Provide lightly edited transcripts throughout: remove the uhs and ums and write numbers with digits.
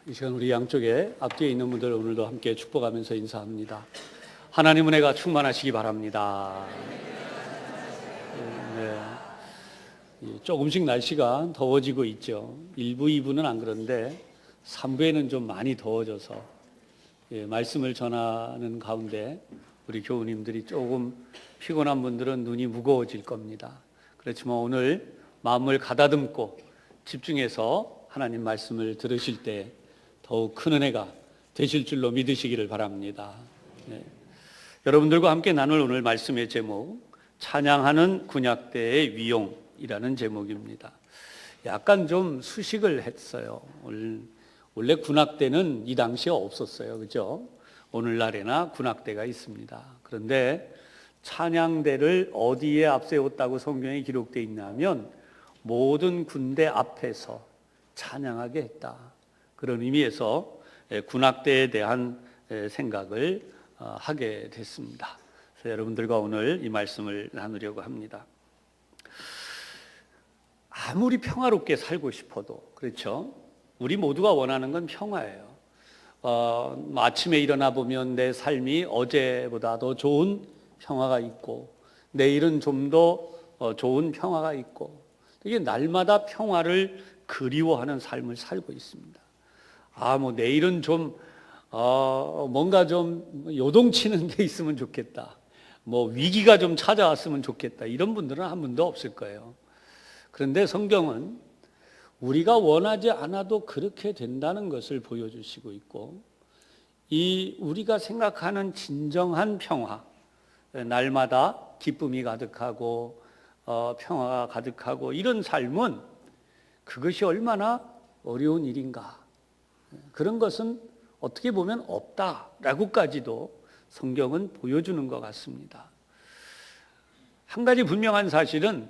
이 시간 우리 양쪽에 앞뒤에 있는 분들 오늘도 함께 축복하면서 인사합니다. 하나님 은혜가 충만하시기 바랍니다. 네. 조금씩 날씨가 더워지고 있죠. 1부, 2부는 안 그런데 3부에는 좀 많이 더워져서 말씀을 전하는 가운데 우리 교우님들이 조금 피곤한 분들은 눈이 무거워질 겁니다. 그렇지만 오늘 마음을 가다듬고 집중해서 하나님 말씀을 들으실 때 더욱 큰 은혜가 되실 줄로 믿으시기를 바랍니다. 네. 여러분들과 함께 나눌 오늘 말씀의 제목, 찬양하는 군약대의 위용이라는 제목입니다. 약간 좀 수식을 했어요. 원래 군악대는 이 당시에 없었어요. 그죠? 오늘날에나 군악대가 있습니다. 그런데 찬양대를 어디에 앞세웠다고 성경에 기록되어 있냐면 모든 군대 앞에서 찬양하게 했다. 그런 의미에서 군악대에 대한 생각을 하게 됐습니다. 그래서 여러분들과 오늘 이 말씀을 나누려고 합니다. 아무리 평화롭게 살고 싶어도, 그렇죠? 우리 모두가 원하는 건 평화예요. 아침에 일어나 보면 내 삶이 어제보다 더 좋은 평화가 있고, 내일은 좀 더 좋은 평화가 있고, 이게 날마다 평화를 그리워하는 삶을 살고 있습니다. 내일은 좀 뭔가 좀 요동치는 게 있으면 좋겠다. 위기가 좀 찾아왔으면 좋겠다. 이런 분들은 한 분도 없을 거예요. 그런데 성경은 우리가 원하지 않아도 그렇게 된다는 것을 보여주시고 있고, 이 우리가 생각하는 진정한 평화, 날마다 기쁨이 가득하고 평화가 가득하고 이런 삶은 그것이 얼마나 어려운 일인가. 그런 것은 어떻게 보면 없다라고까지도 성경은 보여주는 것 같습니다. 한 가지 분명한 사실은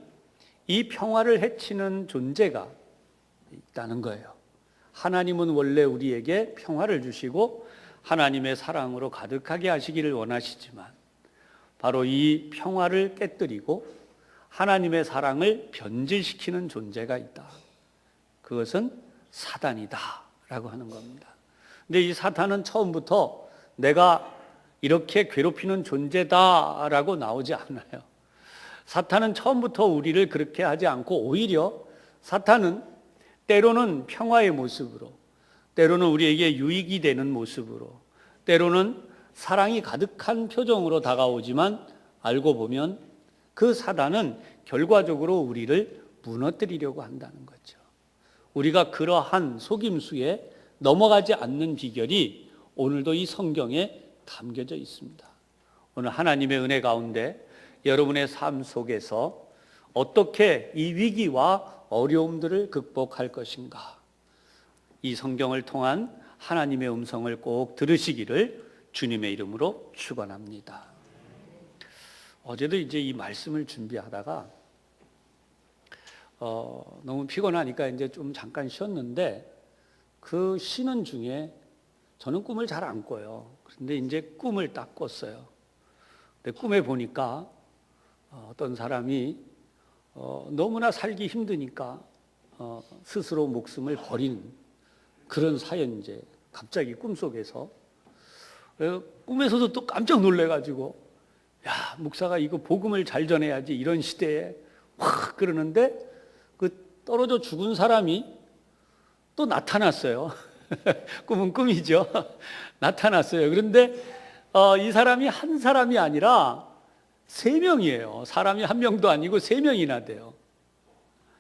이 평화를 해치는 존재가 있다는 거예요. 하나님은 원래 우리에게 평화를 주시고 하나님의 사랑으로 가득하게 하시기를 원하시지만 바로 이 평화를 깨뜨리고 하나님의 사랑을 변질시키는 존재가 있다. 그것은 사단이다 라고 하는 겁니다. 근데 이 사탄은 처음부터 내가 이렇게 괴롭히는 존재다라고 나오지 않아요. 사탄은 처음부터 우리를 그렇게 하지 않고 오히려 사탄은 때로는 평화의 모습으로, 때로는 우리에게 유익이 되는 모습으로, 때로는 사랑이 가득한 표정으로 다가오지만 알고 보면 그 사단은 결과적으로 우리를 무너뜨리려고 한다는 거죠. 우리가 그러한 속임수에 넘어가지 않는 비결이 오늘도 이 성경에 담겨져 있습니다. 오늘 하나님의 은혜 가운데 여러분의 삶 속에서 어떻게 이 위기와 어려움들을 극복할 것인가, 이 성경을 통한 하나님의 음성을 꼭 들으시기를 주님의 이름으로 축원합니다. 어제도 이제 이 말씀을 준비하다가 너무 피곤하니까 이제 좀 잠깐 쉬었는데 그 쉬는 중에 저는 꿈을 잘 안 꿔요. 그런데 이제 꿈을 딱 꿨어요. 근데 꿈에 보니까 어떤 사람이 너무나 살기 힘드니까 스스로 목숨을 버리는 그런 사연제 갑자기 꿈속에서 꿈에서도 또 깜짝 놀래가지고 야, 목사가 이거 복음을 잘 전해야지 이런 시대에 확 그러는데 그 떨어져 죽은 사람이 또 나타났어요. 꿈은 꿈이죠. 나타났어요. 그런데 이 사람이 한 사람이 아니라 3명이에요. 사람이 한 명도 아니고 3명이나 돼요.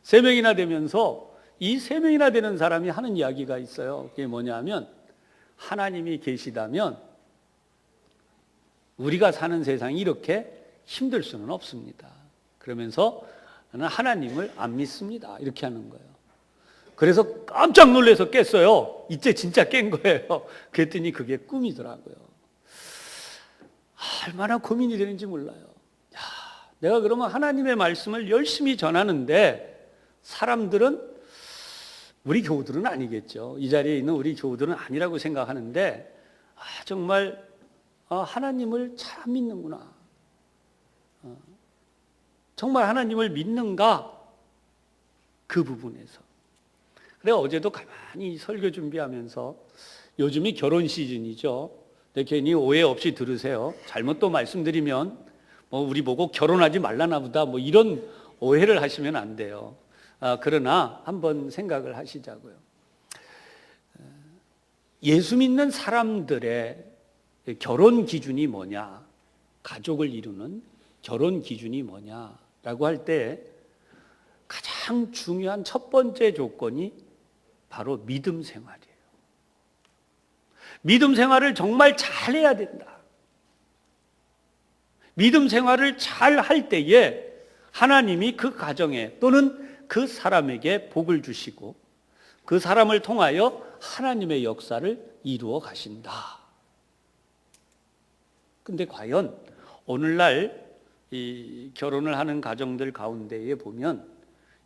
3명이나 되면서 이 3명이나 되는 사람이 하는 이야기가 있어요. 그게 뭐냐면 하나님이 계시다면 우리가 사는 세상이 이렇게 힘들 수는 없습니다. 그러면서 나는 하나님을 안 믿습니다. 이렇게 하는 거예요. 그래서 깜짝 놀라서 깼어요. 이제 진짜 깬 거예요. 그랬더니 그게 꿈이더라고요. 얼마나 고민이 되는지 몰라요. 야, 내가 그러면 하나님의 말씀을 열심히 전하는데 사람들은, 우리 교우들은 아니겠죠. 이 자리에 있는 우리 교우들은 아니라고 생각하는데 정말 하나님을 잘 안 믿는구나. 정말 하나님을 믿는가? 그 부분에서 그래 어제도 가만히 설교 준비하면서 요즘이 결혼 시즌이죠. 근데 괜히 오해 없이 들으세요. 잘못 또 말씀드리면 우리 보고 결혼하지 말라나 보다 이런 오해를 하시면 안 돼요. 그러나 한번 생각을 하시자고요. 예수 믿는 사람들의 결혼 기준이 뭐냐, 가족을 이루는 결혼 기준이 뭐냐라고 할 때 가장 중요한 첫 번째 조건이 바로 믿음 생활이에요. 믿음 생활을 정말 잘해야 된다. 믿음 생활을 잘 할 때에 하나님이 그 가정에 또는 그 사람에게 복을 주시고 그 사람을 통하여 하나님의 역사를 이루어 가신다. 근데 과연 오늘날 이 결혼을 하는 가정들 가운데에 보면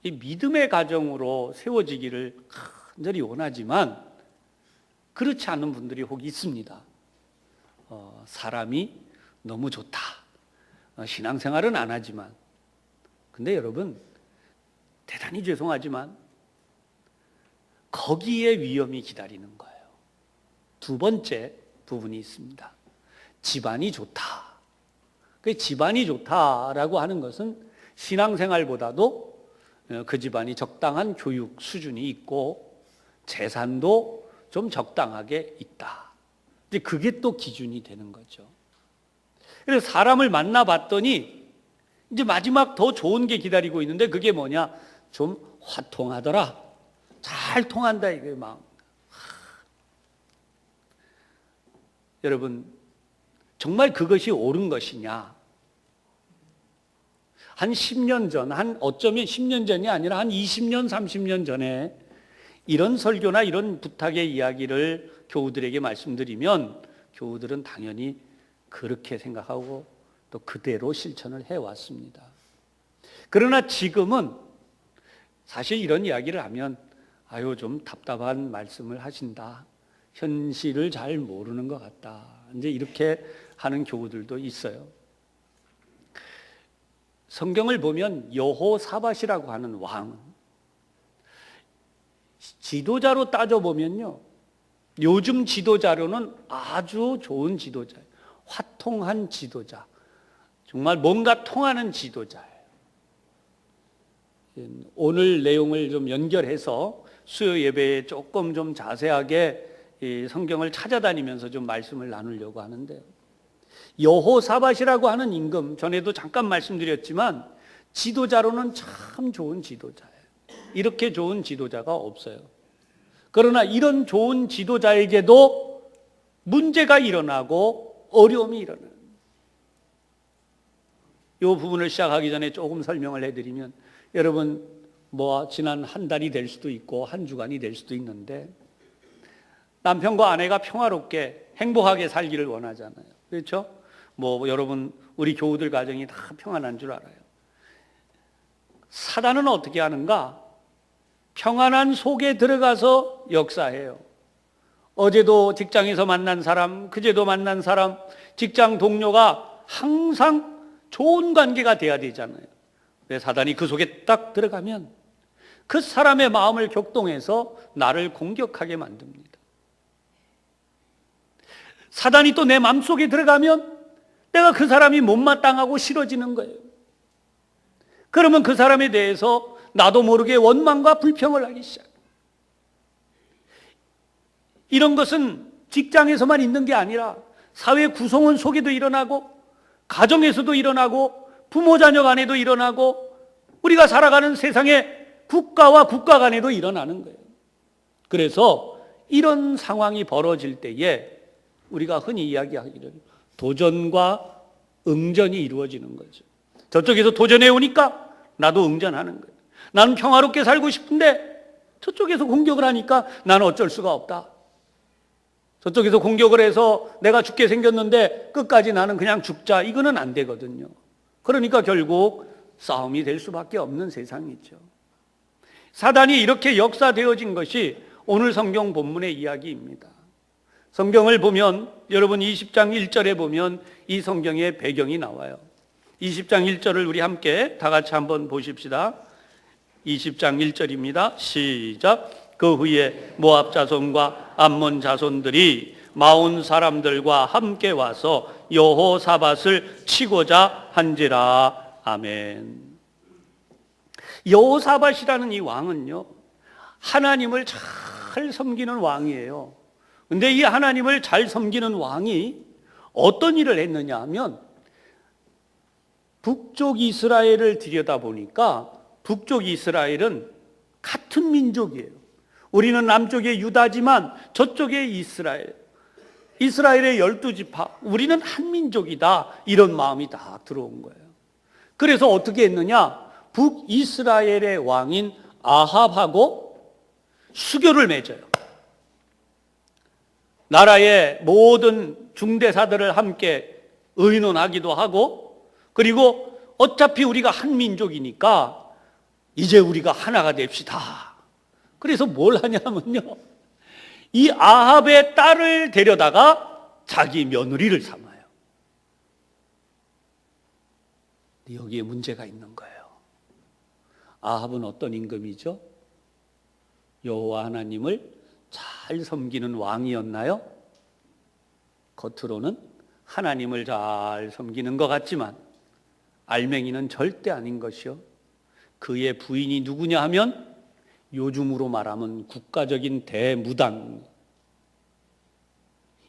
이 믿음의 가정으로 세워지기를 간절히 원하지만 그렇지 않은 분들이 혹 있습니다. 사람이 너무 좋다. 신앙생활은 안 하지만. 근데 여러분, 대단히 죄송하지만 거기에 위험이 기다리는 거예요. 두 번째 부분이 있습니다. 집안이 좋다. 그 집안이 좋다라고 하는 것은 신앙생활보다도 그 집안이 적당한 교육 수준이 있고 재산도 좀 적당하게 있다. 이제 그게 또 기준이 되는 거죠. 그래서 사람을 만나봤더니 이제 마지막 더 좋은 게 기다리고 있는데 그게 뭐냐? 좀 화통하더라. 잘 통한다 이게 막. 여러분 정말 그것이 옳은 것이냐? 한 10년 전, 어쩌면 10년 전이 아니라 한 20년, 30년 전에 이런 설교나 이런 부탁의 이야기를 교우들에게 말씀드리면 교우들은 당연히 그렇게 생각하고 또 그대로 실천을 해왔습니다. 그러나 지금은 사실 이런 이야기를 하면 좀 답답한 말씀을 하신다. 현실을 잘 모르는 것 같다. 이제 이렇게 하는 교우들도 있어요. 성경을 보면 여호사밧이라고 하는 왕, 지도자로 따져보면요, 요즘 지도자로는 아주 좋은 지도자예요. 화통한 지도자, 정말 뭔가 통하는 지도자예요. 오늘 내용을 좀 연결해서 수요 예배에 조금 좀 자세하게 이 성경을 찾아다니면서 좀 말씀을 나누려고 하는데요. 여호사밧이라고 하는 임금, 전에도 잠깐 말씀드렸지만 지도자로는 참 좋은 지도자예요. 이렇게 좋은 지도자가 없어요. 그러나 이런 좋은 지도자에게도 문제가 일어나고 어려움이 일어나요. 이 부분을 시작하기 전에 조금 설명을 해드리면, 여러분 지난 한 달이 될 수도 있고 한 주간이 될 수도 있는데 남편과 아내가 평화롭게 행복하게 살기를 원하잖아요. 그렇죠? 여러분 우리 교우들 가정이 다 평안한 줄 알아요. 사단은 어떻게 하는가? 평안한 속에 들어가서 역사해요. 어제도 직장에서 만난 사람, 그제도 만난 사람, 직장 동료가 항상 좋은 관계가 돼야 되잖아요. 사단이 그 속에 딱 들어가면 그 사람의 마음을 격동해서 나를 공격하게 만듭니다. 사단이 또 내 마음속에 들어가면 내가 그 사람이 못마땅하고 싫어지는 거예요. 그러면 그 사람에 대해서 나도 모르게 원망과 불평을 하기 시작해요. 이런 것은 직장에서만 있는 게 아니라 사회 구성원 속에도 일어나고 가정에서도 일어나고 부모 자녀 간에도 일어나고 우리가 살아가는 세상의 국가와 국가 간에도 일어나는 거예요. 그래서 이런 상황이 벌어질 때에 우리가 흔히 이야기하기를 도전과 응전이 이루어지는 거죠. 저쪽에서 도전해 오니까 나도 응전하는 거예요. 나는 평화롭게 살고 싶은데 저쪽에서 공격을 하니까 나는 어쩔 수가 없다. 저쪽에서 공격을 해서 내가 죽게 생겼는데 끝까지 나는 그냥 죽자. 이거는 안 되거든요. 그러니까 결국 싸움이 될 수밖에 없는 세상이죠. 사단이 이렇게 역사되어진 것이 오늘 성경 본문의 이야기입니다. 성경을 보면 여러분 20장 1절에 보면 이 성경의 배경이 나와요. 20장 1절을 우리 함께 다 같이 한번 보십시다. 20장 1절입니다. 시작. 그 후에 모압 자손과 암몬 자손들이 마온 사람들과 함께 와서 여호사밧을 치고자 한지라. 아멘. 여호사밧이라는 이 왕은요, 하나님을 잘 섬기는 왕이에요. 근데 이 하나님을 잘 섬기는 왕이 어떤 일을 했느냐 하면, 북쪽 이스라엘을 들여다보니까 북쪽 이스라엘은 같은 민족이에요. 우리는 남쪽의 유다지만 저쪽의 이스라엘의 12지파, 우리는 한 민족이다, 이런 마음이 다 들어온 거예요. 그래서 어떻게 했느냐, 북이스라엘의 왕인 아합하고 수교를 맺어요. 나라의 모든 중대사들을 함께 의논하기도 하고, 그리고 어차피 우리가 한 민족이니까 이제 우리가 하나가 됩시다. 그래서 뭘 하냐면요, 이 아합의 딸을 데려다가 자기 며느리를 삼아요. 여기에 문제가 있는 거예요. 아합은 어떤 임금이죠? 여호와 하나님을 잘 섬기는 왕이었나요? 겉으로는 하나님을 잘 섬기는 것 같지만 알맹이는 절대 아닌 것이요, 그의 부인이 누구냐 하면 요즘으로 말하면 국가적인 대무당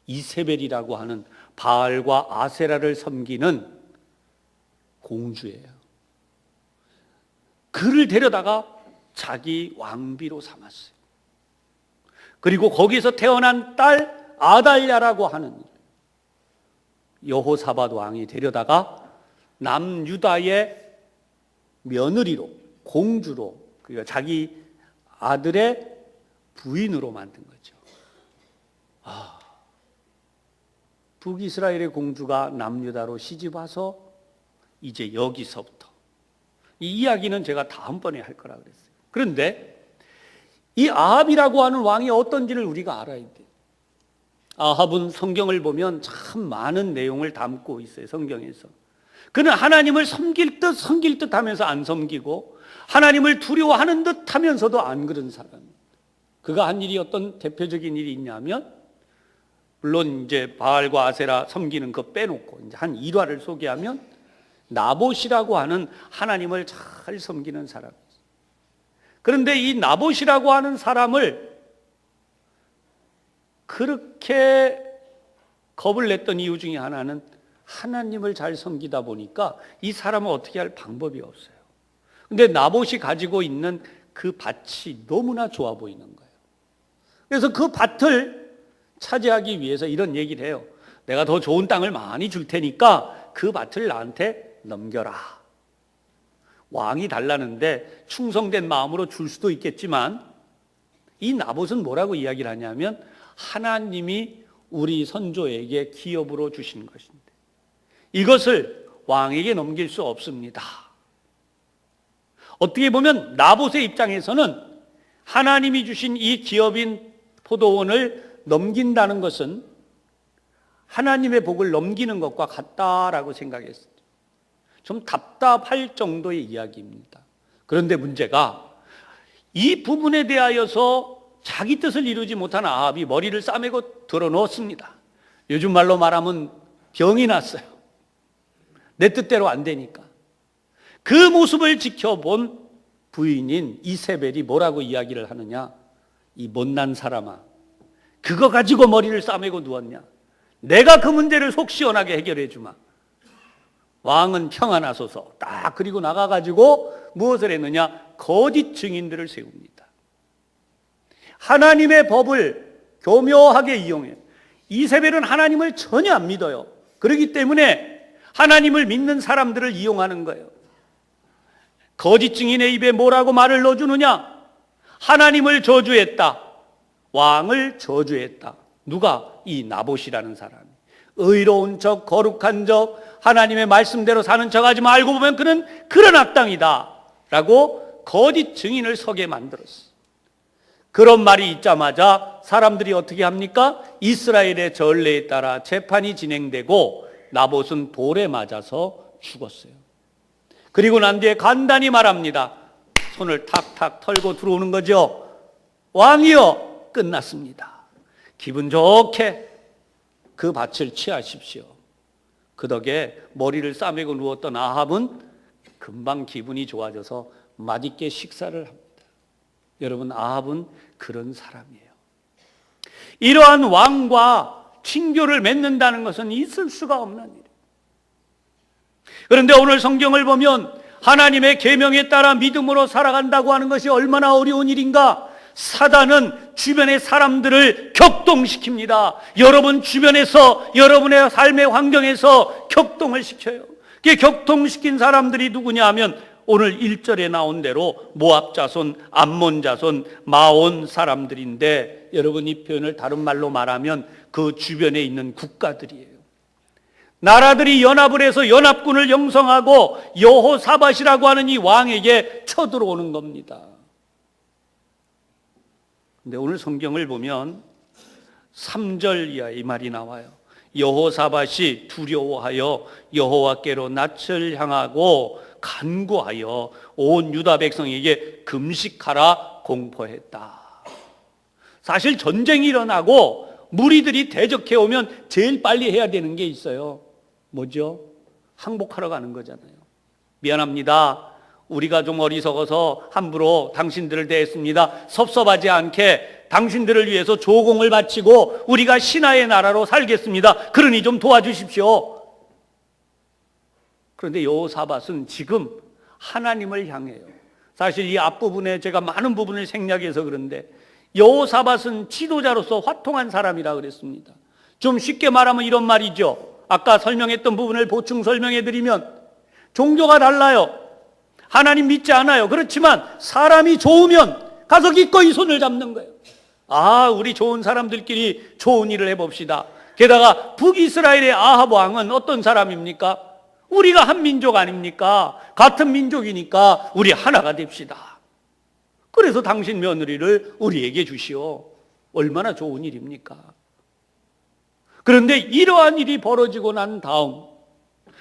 이세벨이라고 하는 바알과 아세라를 섬기는 공주예요. 그를 데려다가 자기 왕비로 삼았어요. 그리고 거기서 태어난 딸 아달랴라고 하는 여호사밧 왕이 데려다가 남유다의 며느리로, 공주로, 그러니까 자기 아들의 부인으로 만든 거죠. 북이스라엘의 공주가 남유다로 시집와서 이제 여기서부터, 이 이야기는 제가 다음번에 할 거라 그랬어요. 그런데 이 아합이라고 하는 왕이 어떤지를 우리가 알아야 돼요. 아합은 성경을 보면 참 많은 내용을 담고 있어요, 성경에서. 그는 하나님을 섬길 듯 하면서 안 섬기고, 하나님을 두려워하는 듯 하면서도 안 그런 사람. 그가 한 일이 어떤 대표적인 일이 있냐면, 물론 이제 바알과 아세라 섬기는 거 빼놓고 이제 한 일화를 소개하면, 나봇이라고 하는 하나님을 잘 섬기는 사람이에요. 그런데 이 나봇이라고 하는 사람을 그렇게 겁을 냈던 이유 중에 하나는, 하나님을 잘 섬기다 보니까 이 사람은 어떻게 할 방법이 없어요. 근데 나봇이 가지고 있는 그 밭이 너무나 좋아 보이는 거예요. 그래서 그 밭을 차지하기 위해서 이런 얘기를 해요. 내가 더 좋은 땅을 많이 줄 테니까 그 밭을 나한테 넘겨라. 왕이 달라는데 충성된 마음으로 줄 수도 있겠지만, 이 나봇은 뭐라고 이야기를 하냐면, 하나님이 우리 선조에게 기업으로 주신 것인데 이것을 왕에게 넘길 수 없습니다. 어떻게 보면 나봇의 입장에서는 하나님이 주신 이 기업인 포도원을 넘긴다는 것은 하나님의 복을 넘기는 것과 같다라고 생각했어요. 좀 답답할 정도의 이야기입니다. 그런데 문제가, 이 부분에 대하여서 자기 뜻을 이루지 못한 아합이 머리를 싸매고 드러누웠습니다. 요즘 말로 말하면 병이 났어요. 내 뜻대로 안 되니까. 그 모습을 지켜본 부인인 이세벨이 뭐라고 이야기를 하느냐, 이 못난 사람아, 그거 가지고 머리를 싸매고 누웠냐, 내가 그 문제를 속 시원하게 해결해 주마. 왕은 평안하소서. 딱 그리고 나가가지고 무엇을 했느냐, 거짓 증인들을 세웁니다. 하나님의 법을 교묘하게 이용해요. 이세벨은 하나님을 전혀 안 믿어요. 그렇기 때문에 하나님을 믿는 사람들을 이용하는 거예요. 거짓 증인의 입에 뭐라고 말을 넣어주느냐, 하나님을 저주했다, 왕을 저주했다. 누가? 이 나봇이라는 사람이. 의로운 척, 거룩한 척, 하나님의 말씀대로 사는 척 하지 말고 보면 그는 그런 악당이다 라고 거짓 증인을 서게 만들었어. 그런 말이 있자마자 사람들이 어떻게 합니까? 이스라엘의 전례에 따라 재판이 진행되고 나봇은 돌에 맞아서 죽었어요. 그리고 난 뒤에 간단히 말합니다. 손을 탁탁 털고 들어오는 거죠. 왕이여 끝났습니다. 기분 좋게 그 밭을 취하십시오. 그 덕에 머리를 싸매고 누웠던 아합은 금방 기분이 좋아져서 맛있게 식사를 합니다. 여러분, 아합은 그런 사람이에요. 이러한 왕과 친교를 맺는다는 것은 있을 수가 없는 일이에요. 그런데 오늘 성경을 보면 하나님의 계명에 따라 믿음으로 살아간다고 하는 것이 얼마나 어려운 일인가. 사단은 주변의 사람들을 격동시킵니다. 여러분 주변에서, 여러분의 삶의 환경에서 격동을 시켜요. 그 격동시킨 사람들이 누구냐 하면 오늘 1절에 나온 대로 모압 자손, 암몬 자손, 마온 사람들인데, 여러분 이 표현을 다른 말로 말하면 그 주변에 있는 국가들이에요. 나라들이 연합을 해서 연합군을 형성하고 여호사밧이라고 하는 이 왕에게 쳐들어오는 겁니다. 근데 오늘 성경을 보면 3절 이하 이 말이 나와요. 여호사밧이 두려워하여 여호와께로 낯을 향하고 간구하여 온 유다 백성에게 금식하라 공포했다. 사실 전쟁이 일어나고 무리들이 대적해 오면 제일 빨리 해야 되는 게 있어요. 뭐죠? 항복하러 가는 거잖아요. 미안합니다. 우리가 좀 어리석어서 함부로 당신들을 대했습니다. 섭섭하지 않게 당신들을 위해서 조공을 바치고 우리가 신하의 나라로 살겠습니다. 그러니 좀 도와주십시오. 그런데 여호사밧은 지금 하나님을 향해요. 사실 이 앞부분에 제가 많은 부분을 생략해서 그런데 여호사밧은 지도자로서 화통한 사람이라 그랬습니다. 좀 쉽게 말하면 이런 말이죠. 아까 설명했던 부분을 보충 설명해 드리면 종교가 달라요. 하나님 믿지 않아요. 그렇지만 사람이 좋으면 가서 기꺼이 손을 잡는 거예요. 아, 우리 좋은 사람들끼리 좋은 일을 해봅시다. 게다가 북이스라엘의 아합 왕은 어떤 사람입니까? 우리가 한 민족 아닙니까? 같은 민족이니까 우리 하나가 됩시다. 그래서 당신 며느리를 우리에게 주시오. 얼마나 좋은 일입니까? 그런데 이러한 일이 벌어지고 난 다음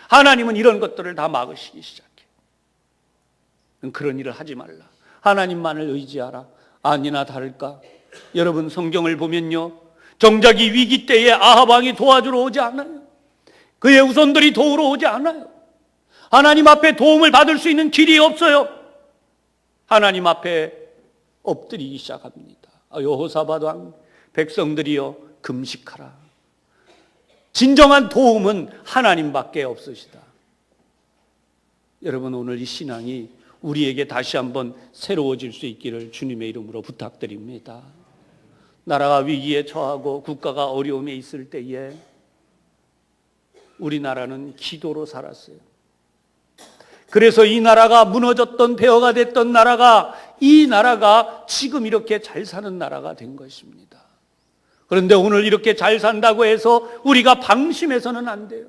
하나님은 이런 것들을 다 막으시기 시작해요. 그런 일을 하지 말라. 하나님만을 의지하라. 아니나 다를까? 여러분 성경을 보면요, 정작 이 위기 때에 아합 왕이 도와주러 오지 않아요. 그의 후손들이 도우러 오지 않아요. 하나님 앞에 도움을 받을 수 있는 길이 없어요. 하나님 앞에 엎드리기 시작합니다. 여호사밧 왕, 백성들이여 금식하라. 진정한 도움은 하나님밖에 없으시다. 여러분 오늘 이 신앙이 우리에게 다시 한번 새로워질 수 있기를 주님의 이름으로 부탁드립니다. 나라가 위기에 처하고 국가가 어려움에 있을 때에 우리나라는 기도로 살았어요. 그래서 이 나라가 무너졌던 폐허가 됐던 나라가, 이 나라가 지금 이렇게 잘 사는 나라가 된 것입니다. 그런데 오늘 이렇게 잘 산다고 해서 우리가 방심해서는 안 돼요.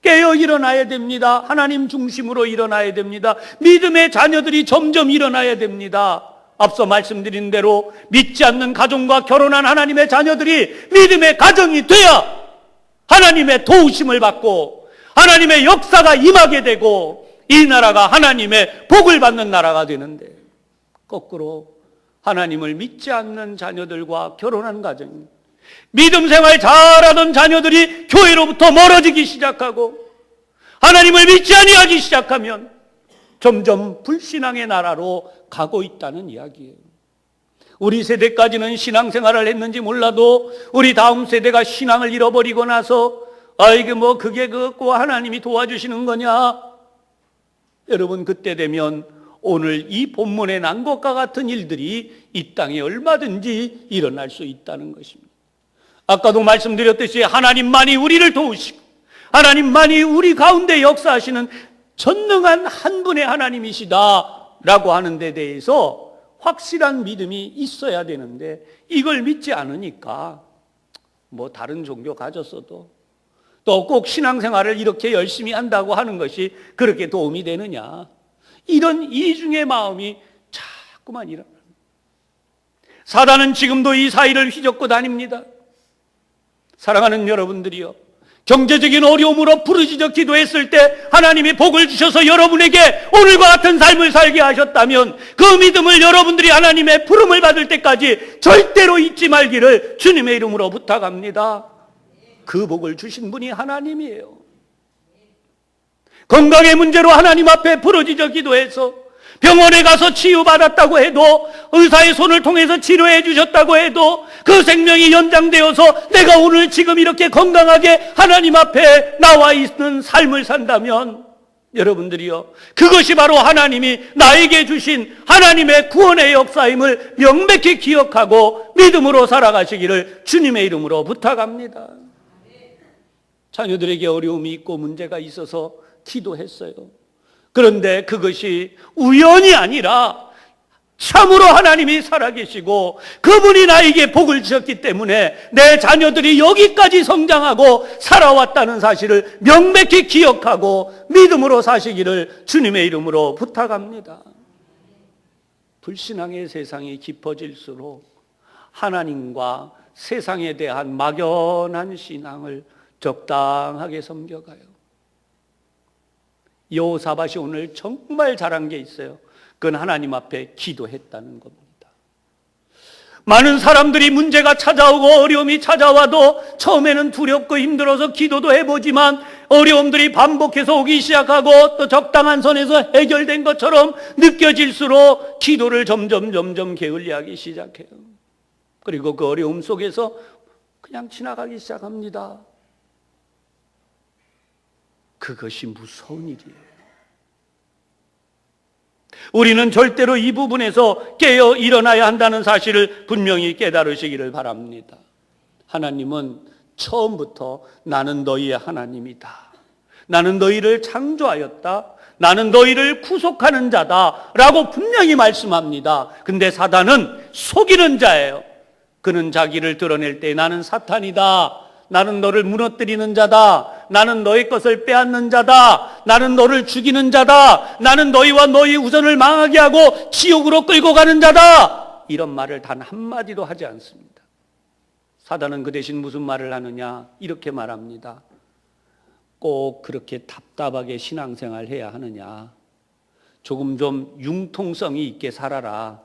깨어 일어나야 됩니다. 하나님 중심으로 일어나야 됩니다. 믿음의 자녀들이 점점 일어나야 됩니다. 앞서 말씀드린 대로 믿지 않는 가정과 결혼한 하나님의 자녀들이 믿음의 가정이 돼야 하나님의 도우심을 받고 하나님의 역사가 임하게 되고 이 나라가 하나님의 복을 받는 나라가 되는데, 거꾸로 하나님을 믿지 않는 자녀들과 결혼한 가정, 믿음 생활 잘하던 자녀들이 교회로부터 멀어지기 시작하고 하나님을 믿지 아니하기 시작하면 점점 불신앙의 나라로 가고 있다는 이야기예요. 우리 세대까지는 신앙생활을 했는지 몰라도 우리 다음 세대가 신앙을 잃어버리고 나서 이게 뭐 그게 그거 하나님이 도와주시는 거냐? 여러분 그때 되면 오늘 이 본문에 난 것과 같은 일들이 이 땅에 얼마든지 일어날 수 있다는 것입니다. 아까도 말씀드렸듯이 하나님만이 우리를 도우시고 하나님만이 우리 가운데 역사하시는 전능한 한 분의 하나님이시다라고 하는 데 대해서 확실한 믿음이 있어야 되는데, 이걸 믿지 않으니까 뭐 다른 종교 가졌어도 또 꼭 신앙생활을 이렇게 열심히 한다고 하는 것이 그렇게 도움이 되느냐, 이런 이중의 마음이 자꾸만 일어납니다. 사단은 지금도 이 사이를 휘젓고 다닙니다. 사랑하는 여러분들이요, 경제적인 어려움으로 부르짖어 기도했을 때 하나님이 복을 주셔서 여러분에게 오늘과 같은 삶을 살게 하셨다면 그 믿음을 여러분들이 하나님의 부름을 받을 때까지 절대로 잊지 말기를 주님의 이름으로 부탁합니다. 그 복을 주신 분이 하나님이에요. 건강의 문제로 하나님 앞에 부르짖어 기도해서 병원에 가서 치유받았다고 해도, 의사의 손을 통해서 치료해 주셨다고 해도 그 생명이 연장되어서 내가 오늘 지금 이렇게 건강하게 하나님 앞에 나와 있는 삶을 산다면, 여러분들이요, 그것이 바로 하나님이 나에게 주신 하나님의 구원의 역사임을 명백히 기억하고 믿음으로 살아가시기를 주님의 이름으로 부탁합니다. 자녀들에게 어려움이 있고 문제가 있어서 기도했어요. 그런데 그것이 우연이 아니라 참으로 하나님이 살아계시고 그분이 나에게 복을 주셨기 때문에 내 자녀들이 여기까지 성장하고 살아왔다는 사실을 명백히 기억하고 믿음으로 사시기를 주님의 이름으로 부탁합니다. 불신앙의 세상이 깊어질수록 하나님과 세상에 대한 막연한 신앙을 적당하게 섬겨가요. 여호사밧이 오늘 정말 잘한 게 있어요. 그건 하나님 앞에 기도했다는 겁니다. 많은 사람들이 문제가 찾아오고 어려움이 찾아와도 처음에는 두렵고 힘들어서 기도도 해보지만 어려움들이 반복해서 오기 시작하고 또 적당한 선에서 해결된 것처럼 느껴질수록 기도를 점점 게을리하기 시작해요. 그리고 그 어려움 속에서 그냥 지나가기 시작합니다. 그것이 무서운 일이에요. 우리는 절대로 이 부분에서 깨어 일어나야 한다는 사실을 분명히 깨달으시기를 바랍니다. 하나님은 처음부터 나는 너희의 하나님이다, 나는 너희를 창조하였다, 나는 너희를 구속하는 자다 라고 분명히 말씀합니다. 근데 사단은 속이는 자예요. 그는 자기를 드러낼 때 나는 사탄이다, 나는 너를 무너뜨리는 자다, 나는 너의 것을 빼앗는 자다, 나는 너를 죽이는 자다, 나는 너희와 너희 우선을 망하게 하고 지옥으로 끌고 가는 자다, 이런 말을 단 한마디도 하지 않습니다. 사단은 그 대신 무슨 말을 하느냐, 이렇게 말합니다. 꼭 그렇게 답답하게 신앙생활 해야 하느냐, 조금 좀 융통성이 있게 살아라,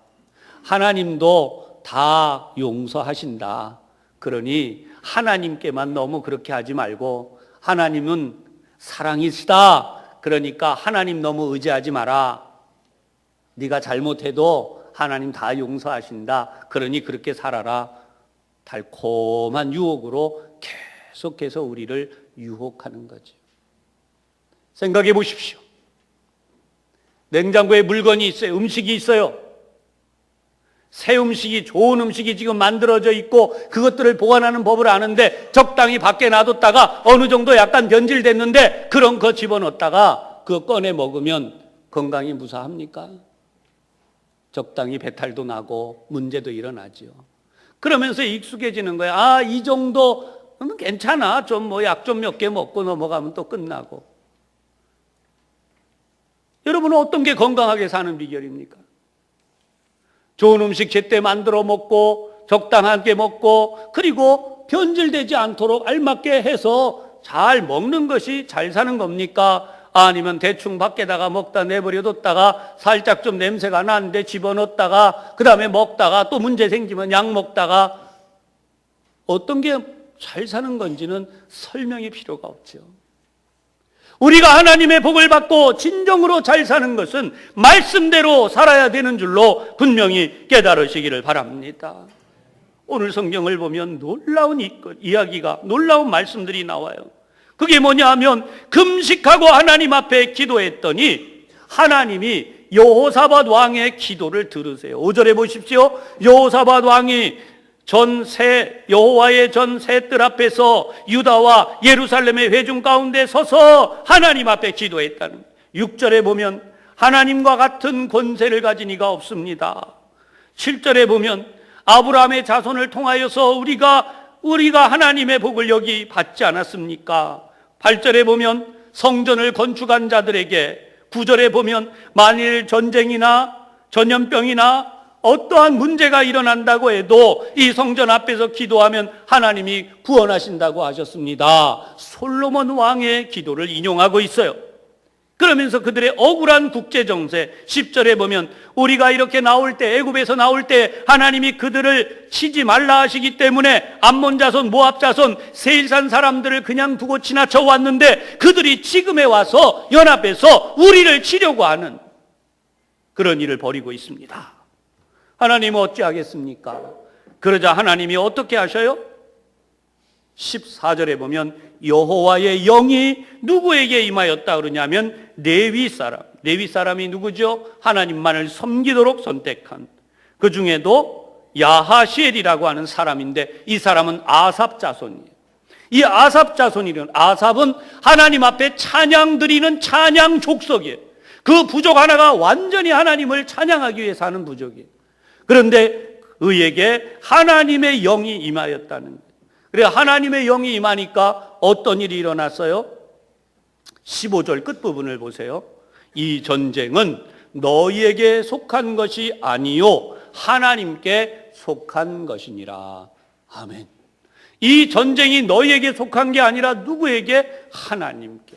하나님도 다 용서하신다, 그러니 하나님께만 너무 그렇게 하지 말고 하나님은 사랑이시다, 그러니까 하나님 너무 의지하지 마라, 네가 잘못해도 하나님 다 용서하신다, 그러니 그렇게 살아라. 달콤한 유혹으로 계속해서 우리를 유혹하는 거죠. 생각해 보십시오. 냉장고에 물건이 있어요. 음식이 있어요. 새 음식이, 좋은 음식이 지금 만들어져 있고 그것들을 보관하는 법을 아는데 적당히 밖에 놔뒀다가 어느 정도 약간 변질됐는데 그런 거 집어넣었다가 그거 꺼내 먹으면 건강이 무사합니까? 적당히 배탈도 나고 문제도 일어나죠. 그러면서 익숙해지는 거예요. 아, 이 정도는 괜찮아, 좀 뭐 약 좀 몇 개 먹고 넘어가면 또 끝나고. 여러분은 어떤 게 건강하게 사는 비결입니까? 좋은 음식 제때 만들어 먹고 적당하게 먹고 그리고 변질되지 않도록 알맞게 해서 잘 먹는 것이 잘 사는 겁니까? 아니면 대충 밖에다가 먹다 내버려뒀다가 살짝 좀 냄새가 나는데 집어넣었다가 그 다음에 먹다가 또 문제 생기면 약 먹다가, 어떤 게 잘 사는 건지는 설명이 필요가 없죠. 우리가 하나님의 복을 받고 진정으로 잘 사는 것은 말씀대로 살아야 되는 줄로 분명히 깨달으시기를 바랍니다. 오늘 성경을 보면 놀라운 이야기가, 놀라운 말씀들이 나와요. 그게 뭐냐 하면 금식하고 하나님 앞에 기도했더니 하나님이 여호사밧 왕의 기도를 들으세요. 5절에 보십시오. 여호사밧 왕이 여호와의 전 새 뜰 앞에서 유다와 예루살렘의 회중 가운데 서서 하나님 앞에 기도했다는. 6절에 보면 하나님과 같은 권세를 가진 이가 없습니다. 7절에 보면 아브라함의 자손을 통하여서 우리가 하나님의 복을 여기 받지 않았습니까? 8절에 보면 성전을 건축한 자들에게, 9절에 보면 만일 전쟁이나 전염병이나 어떠한 문제가 일어난다고 해도 이 성전 앞에서 기도하면 하나님이 구원하신다고 하셨습니다. 솔로몬 왕의 기도를 인용하고 있어요. 그러면서 그들의 억울한 국제정세 10절에 보면 우리가 이렇게 나올 때, 애굽에서 나올 때 하나님이 그들을 치지 말라 하시기 때문에 암몬 자손, 모압 자손, 세일산 사람들을 그냥 두고 지나쳐 왔는데 그들이 지금에 와서 연합해서 우리를 치려고 하는 그런 일을 벌이고 있습니다. 하나님은 어찌하겠습니까? 그러자 하나님이 어떻게 하셔요? 14절에 보면 여호와의 영이 누구에게 임하였다 그러냐면 레위 사람이 누구죠? 하나님만을 섬기도록 선택한, 그 중에도 야하시엘이라고 하는 사람인데 이 사람은 아삽 자손이에요. 이 아삽 자손이란, 아삽은 하나님 앞에 찬양 드리는 찬양 족속이에요. 그 부족 하나가 완전히 하나님을 찬양하기 위해서 하는 부족이에요. 그런데 그에게 하나님의 영이 임하였다는 거예요. 그래, 하나님의 영이 임하니까 어떤 일이 일어났어요? 15절 끝부분을 보세요. 이 전쟁은 너희에게 속한 것이 아니요 하나님께 속한 것이니라. 아멘. 이 전쟁이 너희에게 속한 게 아니라 누구에게? 하나님께.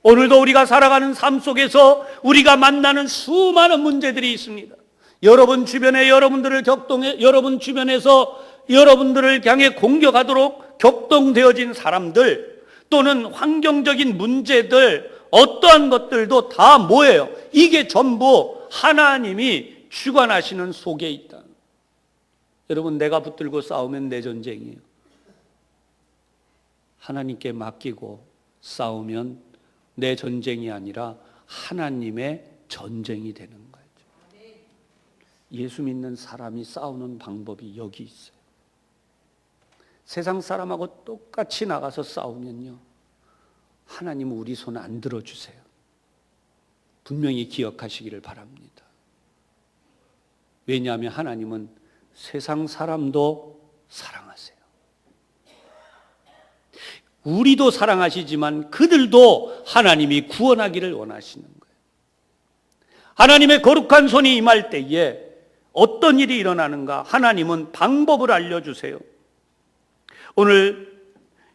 오늘도 우리가 살아가는 삶 속에서 우리가 만나는 수많은 문제들이 있습니다. 여러분 주변에 여러분 주변에서 여러분들을 향해 공격하도록 격동되어진 사람들, 또는 환경적인 문제들, 어떠한 것들도 다 뭐예요? 이게 전부 하나님이 주관하시는 속에 있다. 여러분, 내가 붙들고 싸우면 내 전쟁이에요. 하나님께 맡기고 싸우면 내 전쟁이 아니라 하나님의 전쟁이 되는 거예요. 예수 믿는 사람이 싸우는 방법이 여기 있어요. 세상 사람하고 똑같이 나가서 싸우면요, 하나님은 우리 손 안 들어주세요. 분명히 기억하시기를 바랍니다. 왜냐하면 하나님은 세상 사람도 사랑하세요. 우리도 사랑하시지만 그들도 하나님이 구원하기를 원하시는 거예요. 하나님의 거룩한 손이 임할 때에 어떤 일이 일어나는가? 하나님은 방법을 알려주세요. 오늘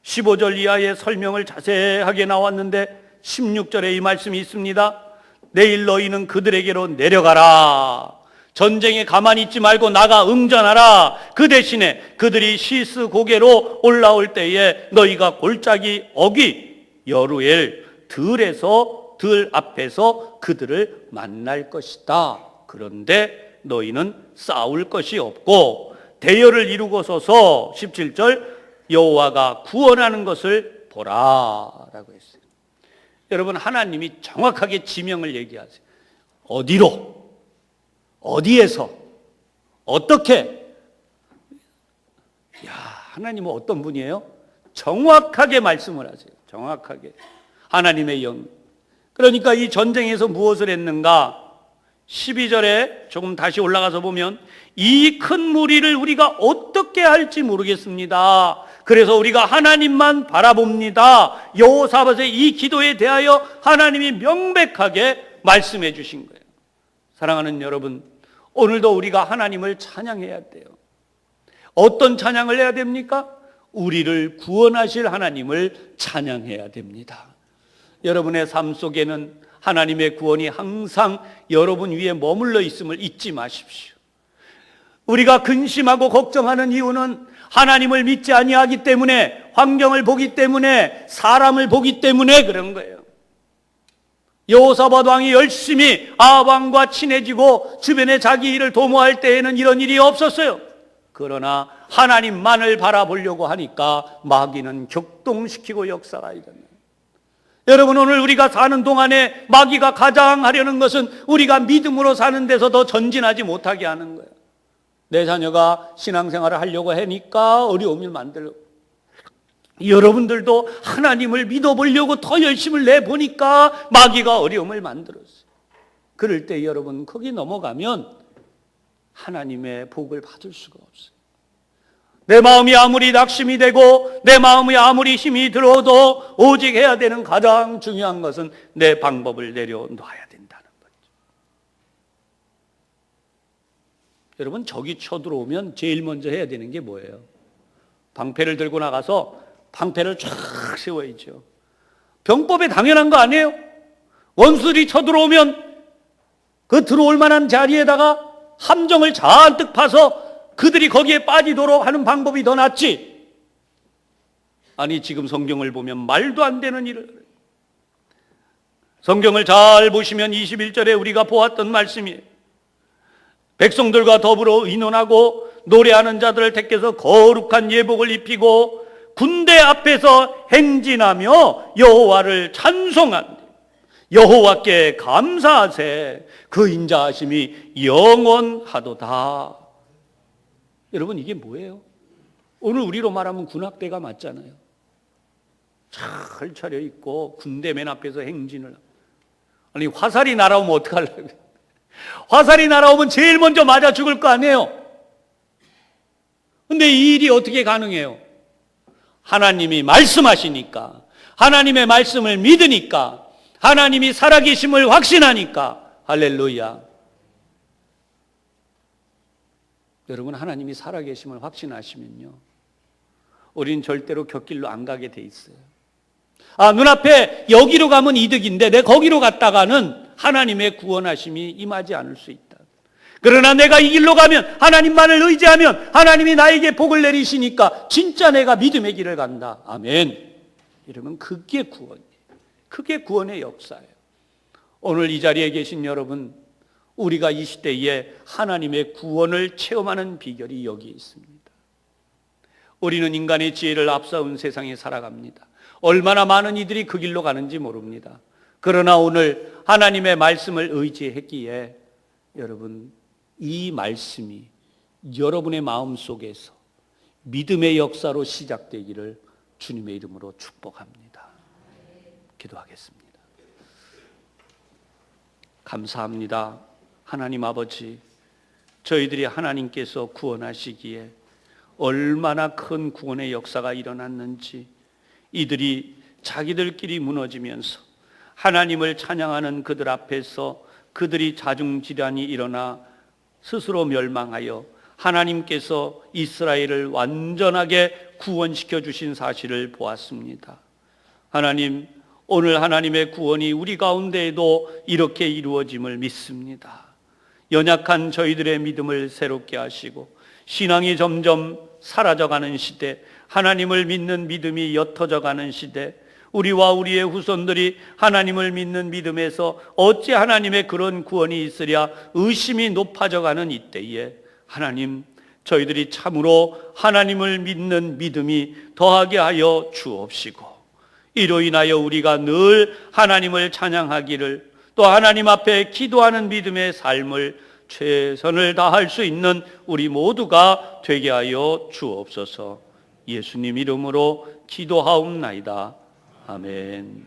15절 이하의 설명을 자세하게 나왔는데 16절에 이 말씀이 있습니다. 내일 너희는 그들에게로 내려가라. 전쟁에 가만히 있지 말고 나가 응전하라. 그 대신에 그들이 시스 고개로 올라올 때에 너희가 골짜기 어귀 여루엘 들 앞에서 그들을 만날 것이다. 그런데 너희는 싸울 것이 없고 대열을 이루고 서서 17절 여호와가 구원하는 것을 보라라고 했어요. 여러분, 하나님이 정확하게 지명을 얘기하세요. 어디로, 어디에서, 어떻게. 하나님은 어떤 분이에요? 정확하게 말씀을 하세요. 정확하게. 하나님의 영. 그러니까 이 전쟁에서 무엇을 했는가? 12절에 조금 다시 올라가서 보면 이 큰 무리를 우리가 어떻게 할지 모르겠습니다. 그래서 우리가 하나님만 바라봅니다. 여호사밧의 이 기도에 대하여 하나님이 명백하게 말씀해 주신 거예요. 사랑하는 여러분, 오늘도 우리가 하나님을 찬양해야 돼요. 어떤 찬양을 해야 됩니까? 우리를 구원하실 하나님을 찬양해야 됩니다. 여러분의 삶 속에는 하나님의 구원이 항상 여러분 위에 머물러 있음을 잊지 마십시오. 우리가 근심하고 걱정하는 이유는 하나님을 믿지 아니하기 때문에, 환경을 보기 때문에, 사람을 보기 때문에 그런 거예요. 여호사밧 왕이 열심히 아합 왕과 친해지고 주변에 자기 일을 도모할 때에는 이런 일이 없었어요. 그러나 하나님만을 바라보려고 하니까 마귀는 격동시키고 역사가 일어나요. 여러분, 오늘 우리가 사는 동안에 마귀가 가장 하려는 것은 우리가 믿음으로 사는 데서 더 전진하지 못하게 하는 거예요. 내 자녀가 신앙생활을 하려고 하니까 어려움을 만들고, 여러분들도 하나님을 믿어보려고 더 열심을 내보니까 마귀가 어려움을 만들었어요. 그럴 때 여러분, 거기 넘어가면 하나님의 복을 받을 수가 없어요. 내 마음이 아무리 낙심이 되고 내 마음이 아무리 힘이 들어도 오직 해야 되는 가장 중요한 것은 내 방법을 내려놔야 된다는 거죠. 여러분, 적이 쳐들어오면 제일 먼저 해야 되는 게 뭐예요? 방패를 들고 나가서 방패를 쫙 세워야죠. 병법에 당연한 거 아니에요? 원수들이 쳐들어오면 그 들어올 만한 자리에다가 함정을 잔뜩 파서 그들이 거기에 빠지도록 하는 방법이 더 낫지. 아니, 지금 성경을 보면 말도 안 되는 일을, 성경을 잘 보시면 21절에 우리가 보았던 말씀이에요. 백성들과 더불어 의논하고 노래하는 자들을 택해서 거룩한 예복을 입히고 군대 앞에서 행진하며 여호와를 찬송한대. 여호와께 감사하세. 그 인자하심이 영원하도다. 여러분, 이게 뭐예요? 오늘 우리로 말하면 군악대가 맞잖아요. 잘 차려입고 군대 맨 앞에서 행진을. 아니, 화살이 날아오면 어떡하려고. 화살이 날아오면 제일 먼저 맞아 죽을 거 아니에요? 근데 이 일이 어떻게 가능해요? 하나님이 말씀하시니까, 하나님의 말씀을 믿으니까, 하나님이 살아계심을 확신하니까. 할렐루야. 여러분, 하나님이 살아계심을 확신하시면요, 우린 절대로 곁길로 안 가게 돼 있어요. 눈앞에 여기로 가면 이득인데 내 거기로 갔다가는 하나님의 구원하심이 임하지 않을 수 있다. 그러나 내가 이 길로 가면, 하나님만을 의지하면 하나님이 나에게 복을 내리시니까 진짜 내가 믿음의 길을 간다. 아멘. 이러면 그게 구원이에요. 그게 구원의 역사예요. 오늘 이 자리에 계신 여러분, 우리가 이 시대에 하나님의 구원을 체험하는 비결이 여기 있습니다. 우리는 인간의 지혜를 앞세운 세상에 살아갑니다. 얼마나 많은 이들이 그 길로 가는지 모릅니다. 그러나 오늘 하나님의 말씀을 의지했기에 여러분, 이 말씀이 여러분의 마음속에서 믿음의 역사로 시작되기를 주님의 이름으로 축복합니다. 기도하겠습니다. 감사합니다. 하나님 아버지, 저희들이 하나님께서 구원하시기에 얼마나 큰 구원의 역사가 일어났는지, 이들이 자기들끼리 무너지면서 하나님을 찬양하는 그들 앞에서 그들이 자중질환이 일어나 스스로 멸망하여 하나님께서 이스라엘을 완전하게 구원시켜 주신 사실을 보았습니다. 하나님, 오늘 하나님의 구원이 우리 가운데에도 이렇게 이루어짐을 믿습니다. 연약한 저희들의 믿음을 새롭게 하시고 신앙이 점점 사라져가는 시대, 하나님을 믿는 믿음이 옅어져가는 시대, 우리와 우리의 후손들이 하나님을 믿는 믿음에서 어찌 하나님의 그런 구원이 있으랴 의심이 높아져가는 이때에 하나님, 저희들이 참으로 하나님을 믿는 믿음이 더하게 하여 주옵시고, 이로 인하여 우리가 늘 하나님을 찬양하기를, 또 하나님 앞에 기도하는 믿음의 삶을 최선을 다할 수 있는 우리 모두가 되게 하여 주옵소서. 예수님 이름으로 기도하옵나이다. 아멘.